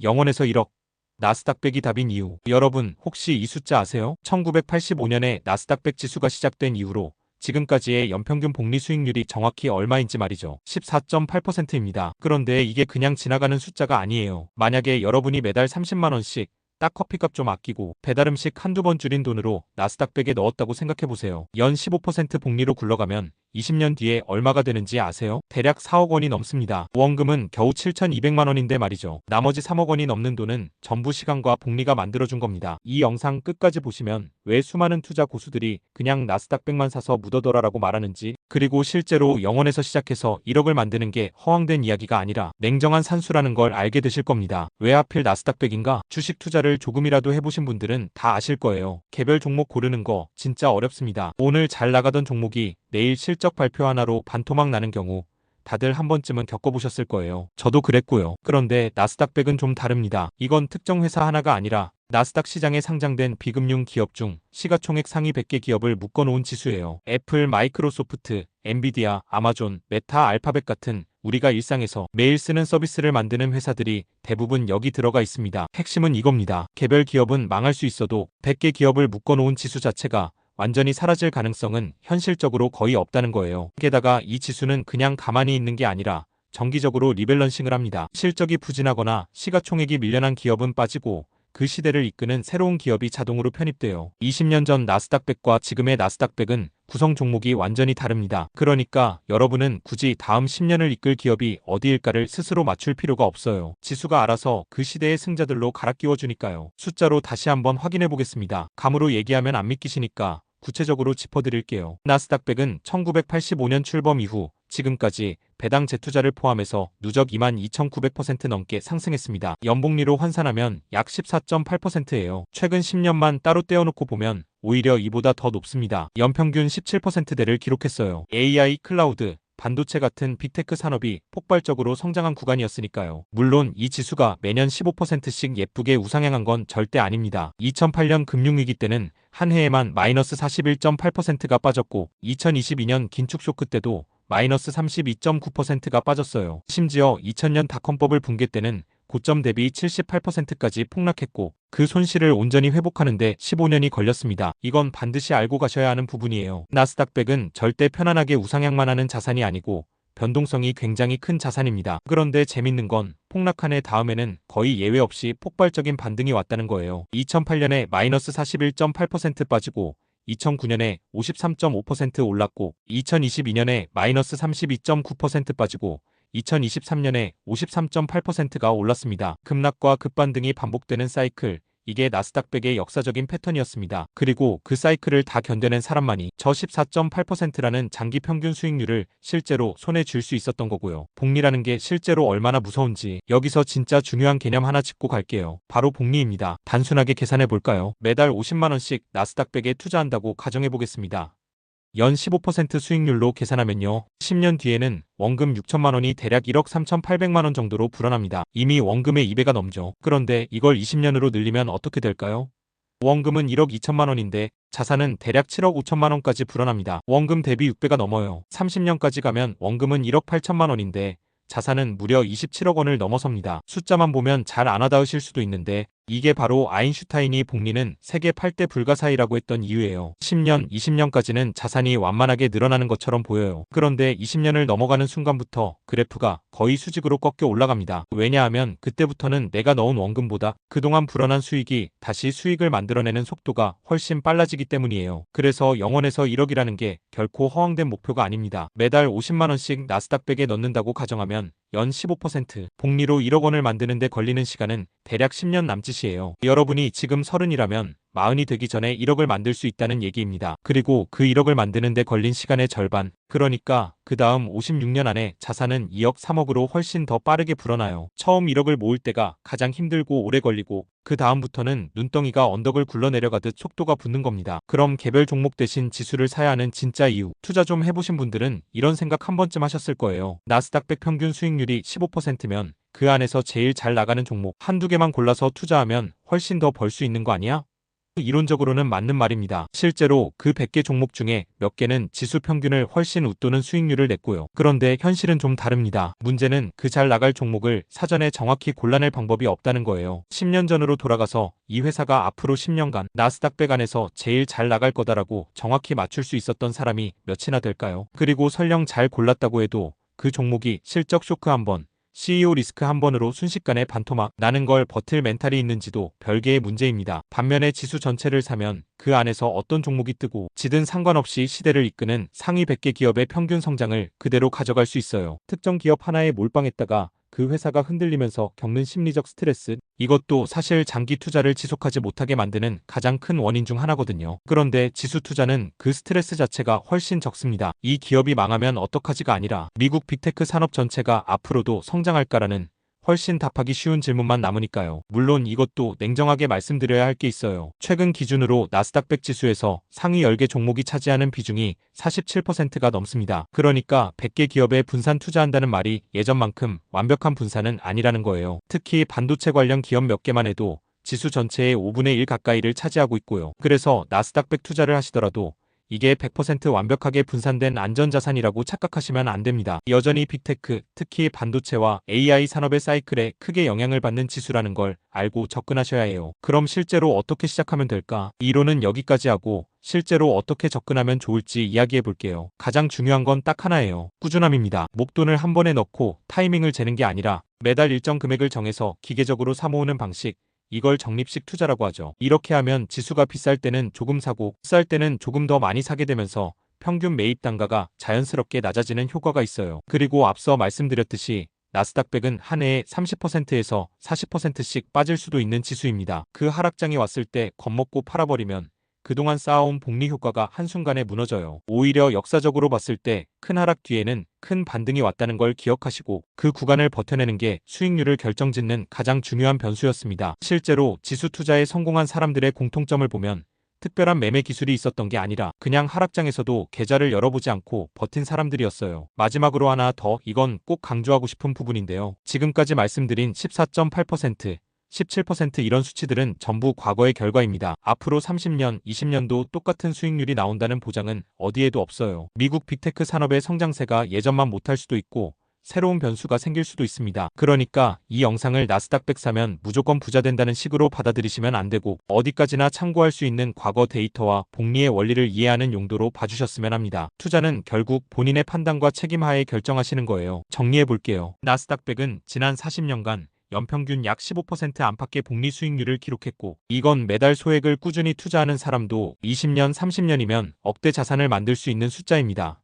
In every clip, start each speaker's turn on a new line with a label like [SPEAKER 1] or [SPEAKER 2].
[SPEAKER 1] 0원에서 1억. 나스닥 100이 답인 이유. 여러분 혹시 이 숫자 아세요? 1985년에 나스닥 100 지수가 시작된 이후로 지금까지의 연평균 복리 수익률이 정확히 얼마인지 말이죠. 14.8%입니다. 그런데 이게 그냥 지나가는 숫자가 아니에요. 만약에 여러분이 매달 30만원씩 딱 커피값 좀 아끼고 배달음식 한두 번 줄인 돈으로 나스닥 100에 넣었다고 생각해보세요. 연 15% 복리로 굴러가면 20년 뒤에 얼마가 되는지 아세요? 대략 4억 원이 넘습니다. 원금은 겨우 7,200만 원인데 말이죠. 나머지 3억 원이 넘는 돈은 전부 시간과 복리가 만들어준 겁니다. 이 영상 끝까지 보시면 왜 수많은 투자 고수들이 그냥 나스닥 100만 사서 묻어둬라라고 말하는지, 그리고 실제로 0원에서 시작해서 1억을 만드는 게 허황된 이야기가 아니라 냉정한 산수라는 걸 알게 되실 겁니다. 왜 하필 나스닥 100인가? 주식 투자를 조금이라도 해보신 분들은 다 아실 거예요. 개별 종목 고르는 거 진짜 어렵습니다. 오늘 잘 나가던 종목이 내일 실적 발표 하나로 반토막 나는 경우 다들 한 번쯤은 겪어보셨을 거예요. 저도 그랬고요. 그런데 나스닥 100은 좀 다릅니다. 이건 특정 회사 하나가 아니라 나스닥 시장에 상장된 비금융 기업 중 시가총액 상위 100개 기업을 묶어놓은 지수예요. 애플, 마이크로소프트, 엔비디아, 아마존, 메타, 알파벳 같은 우리가 일상에서 매일 쓰는 서비스를 만드는 회사들이 대부분 여기 들어가 있습니다. 핵심은 이겁니다. 개별 기업은 망할 수 있어도 100개 기업을 묶어놓은 지수 자체가 완전히 사라질 가능성은 현실적으로 거의 없다는 거예요. 게다가 이 지수는 그냥 가만히 있는 게 아니라 정기적으로 리밸런싱을 합니다. 실적이 부진하거나 시가총액이 밀려난 기업은 빠지고 그 시대를 이끄는 새로운 기업이 자동으로 편입돼요. 20년 전 나스닥 100과 지금의 나스닥 100은 구성 종목이 완전히 다릅니다. 그러니까 여러분은 굳이 다음 10년을 이끌 기업이 어디일까를 스스로 맞출 필요가 없어요. 지수가 알아서 그 시대의 승자들로 갈아 끼워주니까요. 숫자로 다시 한번 확인해 보겠습니다. 감으로 얘기하면 안 믿기시니까 구체적으로 짚어드릴게요. 나스닥 100은 1985년 출범 이후 지금까지 배당 재투자를 포함해서 누적 22,900% 넘게 상승했습니다. 연복리로 환산하면 약 14.8%예요. 최근 10년만 따로 떼어놓고 보면 오히려 이보다 더 높습니다. 연평균 17%대를 기록했어요. AI, 클라우드, 반도체 같은 빅테크 산업이 폭발적으로 성장한 구간이었으니까요. 물론 이 지수가 매년 15%씩 예쁘게 우상향한 건 절대 아닙니다. 2008년 금융위기 때는 한 해에만 마이너스 41.8%가 빠졌고 2022년 긴축 쇼크 때도 마이너스 32.9%가 빠졌어요. 심지어 2000년 닷컴버블 붕괴 때는 고점 대비 78%까지 폭락했고 그 손실을 온전히 회복하는데 15년이 걸렸습니다. 이건 반드시 알고 가셔야 하는 부분이에요. 나스닥 100은 절대 편안하게 우상향만 하는 자산이 아니고 변동성이 굉장히 큰 자산입니다. 그런데 재밌는 건 폭락한 해 다음에는 거의 예외 없이 폭발적인 반등이 왔다는 거예요. 2008년에 마이너스 41.8% 빠지고 2009년에 53.5% 올랐고 2022년에 마이너스 32.9% 빠지고 2023년에 53.8%가 올랐습니다. 급락과 급반등이 반복되는 사이클, 이게 나스닥 100의 역사적인 패턴이었습니다. 그리고 그 사이클을 다 견뎌낸 사람만이 저 14.8%라는 장기 평균 수익률을 실제로 손에 쥘 수 있었던 거고요. 복리라는 게 실제로 얼마나 무서운지 여기서 진짜 중요한 개념 하나 짚고 갈게요. 바로 복리입니다. 단순하게 계산해 볼까요? 매달 50만 원씩 나스닥 100에 투자한다고 가정해 보겠습니다. 연 15% 수익률로 계산하면요. 10년 뒤에는 원금 6천만 원이 대략 1억 3,800만 원 정도로 불어납니다. 이미 원금의 2배가 넘죠. 그런데 이걸 20년으로 늘리면 어떻게 될까요? 원금은 1억 2천만 원인데 자산은 대략 7억 5천만 원까지 불어납니다. 원금 대비 6배가 넘어요. 30년까지 가면 원금은 1억 8천만 원인데 자산은 무려 27억 원을 넘어섭니다. 숫자만 보면 잘 안 와닿으실 수도 있는데 이게 바로 아인슈타인이 복리는 세계 8대 불가사의라고 했던 이유예요. 10년, 20년까지는 자산이 완만하게 늘어나는 것처럼 보여요. 그런데 20년을 넘어가는 순간부터 그래프가 거의 수직으로 꺾여 올라갑니다. 왜냐하면 그때부터는 내가 넣은 원금보다 그동안 불어난 수익이 다시 수익을 만들어내는 속도가 훨씬 빨라지기 때문이에요. 그래서 0원에서 1억이라는 게 결코 허황된 목표가 아닙니다. 매달 50만 원씩 나스닥 100에 넣는다고 가정하면 연 15% 복리로 1억 원을 만드는 데 걸리는 시간은 대략 10년 남짓이에요. 여러분이 지금 30이라면 40이 되기 전에 1억을 만들 수 있다는 얘기입니다. 그리고 그 1억을 만드는 데 걸린 시간의 절반, 그러니까 그 다음 56년 안에 자산은 2억 3억으로 훨씬 더 빠르게 불어나요. 처음 1억을 모을 때가 가장 힘들고 오래 걸리고 그 다음부터는 눈덩이가 언덕을 굴러내려가듯 속도가 붙는 겁니다. 그럼 개별 종목 대신 지수를 사야 하는 진짜 이유, 투자 좀 해보신 분들은 이런 생각 한 번쯤 하셨을 거예요. 나스닥 100 평균 수익률이 15%면 그 안에서 제일 잘 나가는 종목 한두 개만 골라서 투자하면 훨씬 더 벌 수 있는 거 아니야? 이론적으로는 맞는 말입니다. 실제로 그 100개 종목 중에 몇 개는 지수 평균을 훨씬 웃도는 수익률을 냈고요. 그런데 현실은 좀 다릅니다. 문제는 그 잘 나갈 종목을 사전에 정확히 골라낼 방법이 없다는 거예요. 10년 전으로 돌아가서 이 회사가 앞으로 10년간 나스닥 100 안에서 제일 잘 나갈 거다라고 정확히 맞출 수 있었던 사람이 몇이나 될까요? 그리고 설령 잘 골랐다고 해도 그 종목이 실적 쇼크 한 번, CEO 리스크 한 번으로 순식간에 반토막 나는 걸 버틸 멘탈이 있는지도 별개의 문제입니다. 반면에 지수 전체를 사면 그 안에서 어떤 종목이 뜨고 지든 상관없이 시대를 이끄는 상위 100개 기업의 평균 성장을 그대로 가져갈 수 있어요. 특정 기업 하나에 몰빵했다가 그 회사가 흔들리면서 겪는 심리적 스트레스, 이것도 사실 장기 투자를 지속하지 못하게 만드는 가장 큰 원인 중 하나거든요. 그런데 지수 투자는 그 스트레스 자체가 훨씬 적습니다. 이 기업이 망하면 어떡하지가 아니라 미국 빅테크 산업 전체가 앞으로도 성장할까라는 훨씬 답하기 쉬운 질문만 남으니까요. 물론 이것도 냉정하게 말씀드려야 할 게 있어요. 최근 기준으로 나스닥 100 지수에서 상위 10개 종목이 차지하는 비중이 47%가 넘습니다. 그러니까 100개 기업에 분산 투자한다는 말이 예전만큼 완벽한 분산은 아니라는 거예요. 특히 반도체 관련 기업 몇 개만 해도 지수 전체의 5분의 1 가까이를 차지하고 있고요. 그래서 나스닥 100 투자를 하시더라도 이게 100% 완벽하게 분산된 안전자산이라고 착각하시면 안 됩니다. 여전히 빅테크, 특히 반도체와 AI 산업의 사이클에 크게 영향을 받는 지수라는 걸 알고 접근하셔야 해요. 그럼 실제로 어떻게 시작하면 될까? 이론은 여기까지 하고 실제로 어떻게 접근하면 좋을지 이야기해 볼게요. 가장 중요한 건 딱 하나예요. 꾸준함입니다. 목돈을 한 번에 넣고 타이밍을 재는 게 아니라 매달 일정 금액을 정해서 기계적으로 사모으는 방식. 이걸 적립식 투자라고 하죠. 이렇게 하면 지수가 비쌀 때는 조금 사고 쌀 때는 조금 더 많이 사게 되면서 평균 매입 단가가 자연스럽게 낮아지는 효과가 있어요. 그리고 앞서 말씀드렸듯이 나스닥 100은 한 해에 30%에서 40%씩 빠질 수도 있는 지수입니다. 그 하락장이 왔을 때 겁먹고 팔아버리면 그동안 쌓아온 복리 효과가 한순간에 무너져요. 오히려 역사적으로 봤을 때 큰 하락 뒤에는 큰 반등이 왔다는 걸 기억하시고 그 구간을 버텨내는 게 수익률을 결정짓는 가장 중요한 변수였습니다. 실제로 지수 투자에 성공한 사람들의 공통점을 보면 특별한 매매 기술이 있었던 게 아니라 그냥 하락장에서도 계좌를 열어보지 않고 버틴 사람들이었어요. 마지막으로 하나 더, 이건 꼭 강조하고 싶은 부분인데요. 지금까지 말씀드린 14.8%, 17% 이런 수치들은 전부 과거의 결과입니다. 앞으로 30년, 20년도 똑같은 수익률이 나온다는 보장은 어디에도 없어요. 미국 빅테크 산업의 성장세가 예전만 못할 수도 있고 새로운 변수가 생길 수도 있습니다. 그러니까 이 영상을 나스닥 100 사면 무조건 부자 된다는 식으로 받아들이시면 안 되고 어디까지나 참고할 수 있는 과거 데이터와 복리의 원리를 이해하는 용도로 봐주셨으면 합니다. 투자는 결국 본인의 판단과 책임하에 결정하시는 거예요. 정리해 볼게요. 나스닥 100은 지난 40년간 연평균 약 15% 안팎의 복리 수익률을 기록했고 이건 매달 소액을 꾸준히 투자하는 사람도 20년, 30년이면 억대 자산을 만들 수 있는 숫자입니다.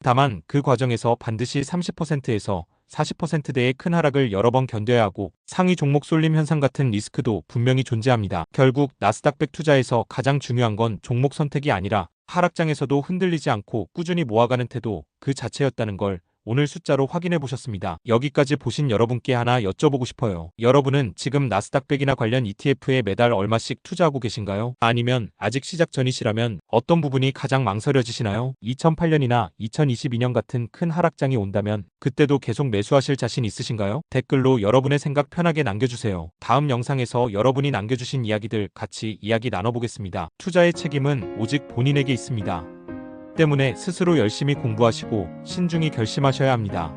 [SPEAKER 1] 다만 그 과정에서 반드시 30%에서 40%대의 큰 하락을 여러 번 견뎌야 하고 상위 종목 쏠림 현상 같은 리스크도 분명히 존재합니다. 결국 나스닥 100 투자에서 가장 중요한 건 종목 선택이 아니라 하락장에서도 흔들리지 않고 꾸준히 모아가는 태도 그 자체였다는 걸 오늘 숫자로 확인해 보셨습니다. 여기까지 보신 여러분께 하나 여쭤보고 싶어요. 여러분은 지금 나스닥 100이나 관련 ETF에 매달 얼마씩 투자하고 계신가요? 아니면 아직 시작 전이시라면 어떤 부분이 가장 망설여지시나요? 2008년이나 2022년 같은 큰 하락장이 온다면 그때도 계속 매수하실 자신 있으신가요? 댓글로 여러분의 생각 편하게 남겨주세요. 다음 영상에서 여러분이 남겨주신 이야기들 같이 이야기 나눠보겠습니다. 투자의 책임은 오직 본인에게 있습니다. 때문에 스스로 열심히 공부하시고 신중히 결심하셔야 합니다.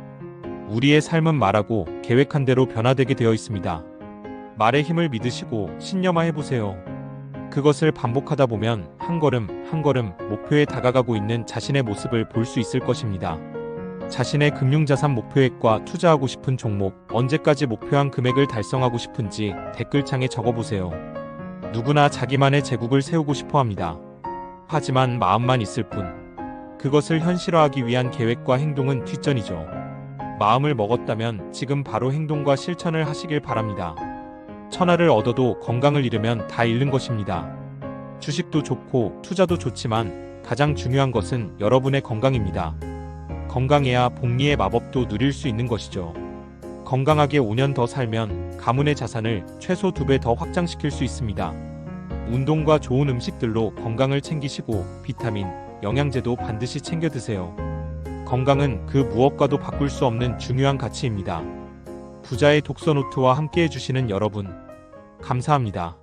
[SPEAKER 1] 우리의 삶은 말하고 계획한 대로 변화되게 되어 있습니다. 말의 힘을 믿으시고 신념화해보세요. 그것을 반복하다 보면 한 걸음 한 걸음 목표에 다가가고 있는 자신의 모습을 볼 수 있을 것입니다. 자신의 금융자산 목표액과 투자하고 싶은 종목, 언제까지 목표한 금액을 달성하고 싶은지 댓글창에 적어보세요. 누구나 자기만의 제국을 세우고 싶어 합니다. 하지만 마음만 있을 뿐. 그것을 현실화하기 위한 계획과 행동은 뒷전이죠. 마음을 먹었다면 지금 바로 행동과 실천을 하시길 바랍니다. 천하를 얻어도 건강을 잃으면 다 잃는 것입니다. 주식도 좋고 투자도 좋지만 가장 중요한 것은 여러분의 건강입니다. 건강해야 복리의 마법도 누릴 수 있는 것이죠. 건강하게 5년 더 살면 가문의 자산을 최소 2배 더 확장시킬 수 있습니다. 운동과 좋은 음식들로 건강을 챙기시고 비타민, 영양제도 반드시 챙겨 드세요. 건강은 그 무엇과도 바꿀 수 없는 중요한 가치입니다. 부자의 독서노트와 함께 해주시는 여러분, 감사합니다.